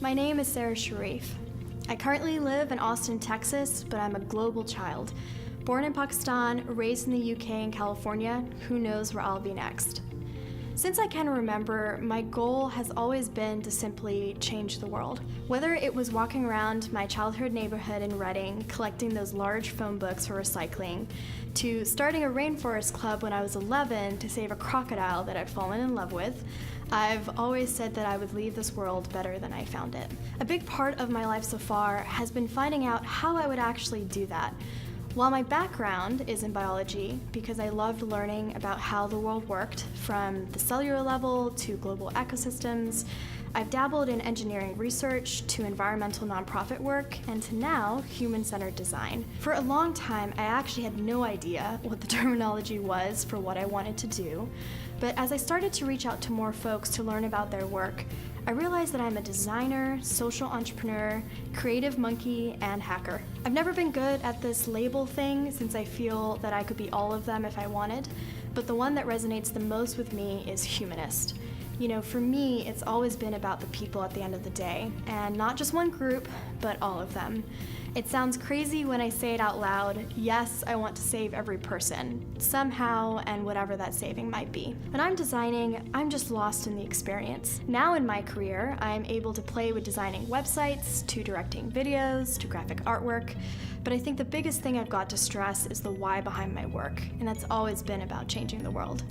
My name is Sharif. I currently live in Austin, Texas, but I'm a global child. Born in Pakistan, raised in the UK and California, who knows where I'll be next. Since I can remember, my goal has always been to simply change the world. Whether it was walking around my childhood neighborhood in Reading, collecting those large phone books for recycling, to starting a rainforest club when I was 11 to save a crocodile that I'd fallen in love with, I've always said that I would leave this world better than I found it. A big part of my life so far has been finding out how I would actually do that. While my background is in biology, because I loved learning about how the world worked, from the cellular level to global ecosystems, I've dabbled in engineering research to environmental nonprofit work and to now human-centered design. For a long time, I actually had no idea what the terminology was for what I wanted to do, but as I started to reach out to more folks to learn about their work, I realized that I'm a designer, social entrepreneur, creative monkey, and hacker. I've never been good at this label thing since I feel that I could be all of them if I wanted, but the one that resonates the most with me is humanist. You know, for me, it's always been about the people at the end of the day, and not just one group, but all of them. It sounds crazy when I say it out loud. Yes, I want to save every person, somehow, and whatever that saving might be. When I'm designing, I'm just lost in the experience. Now in my career, I'm able to play with designing websites, to directing videos, to graphic artwork, but I think the biggest thing I've got to stress is the why behind my work, and that's always been about changing the world.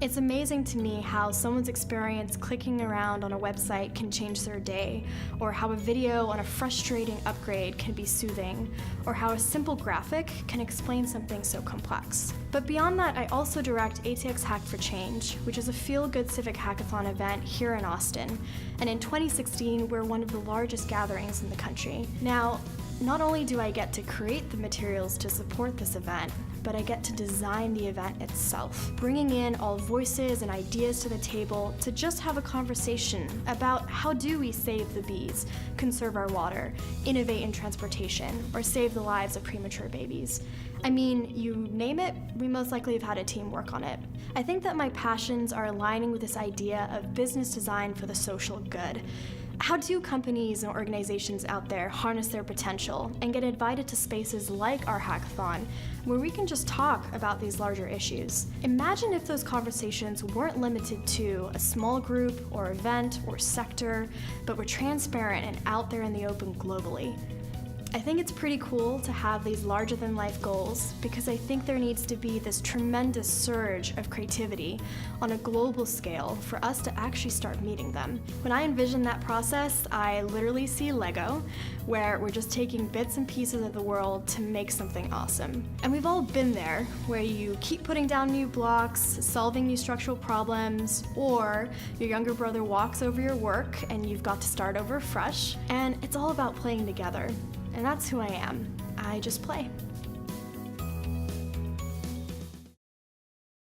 It's amazing to me how someone's experience clicking around on a website can change their day, or how a video on a frustrating upgrade can be soothing, or how a simple graphic can explain something so complex. But beyond that, I also direct ATX Hack for Change, which is a feel-good civic hackathon event here in Austin, and in 2016, we're one of the largest gatherings in the country. Now, not only do I get to create the materials to support this event, but I get to design the event itself, bringing in all voices and ideas to the table to just have a conversation about how do we save the bees, conserve our water, innovate in transportation, or save the lives of premature babies. I mean, you name it, we most likely have had a team work on it. I think that my passions are aligning with this idea of business design for the social good. How do companies and organizations out there harness their potential and get invited to spaces like our hackathon, where we can just talk about these larger issues? Imagine if those conversations weren't limited to a small group or event or sector, but were transparent and out there in the open globally. I think it's pretty cool to have these larger-than-life goals because I think there needs to be this tremendous surge of creativity on a global scale for us to actually start meeting them. When I envision that process, I literally see Lego, where we're just taking bits and pieces of the world to make something awesome. And we've all been there, where you keep putting down new blocks, solving new structural problems, or your younger brother walks over your work and you've got to start over fresh, and it's all about playing together. And that's who I am. I just play.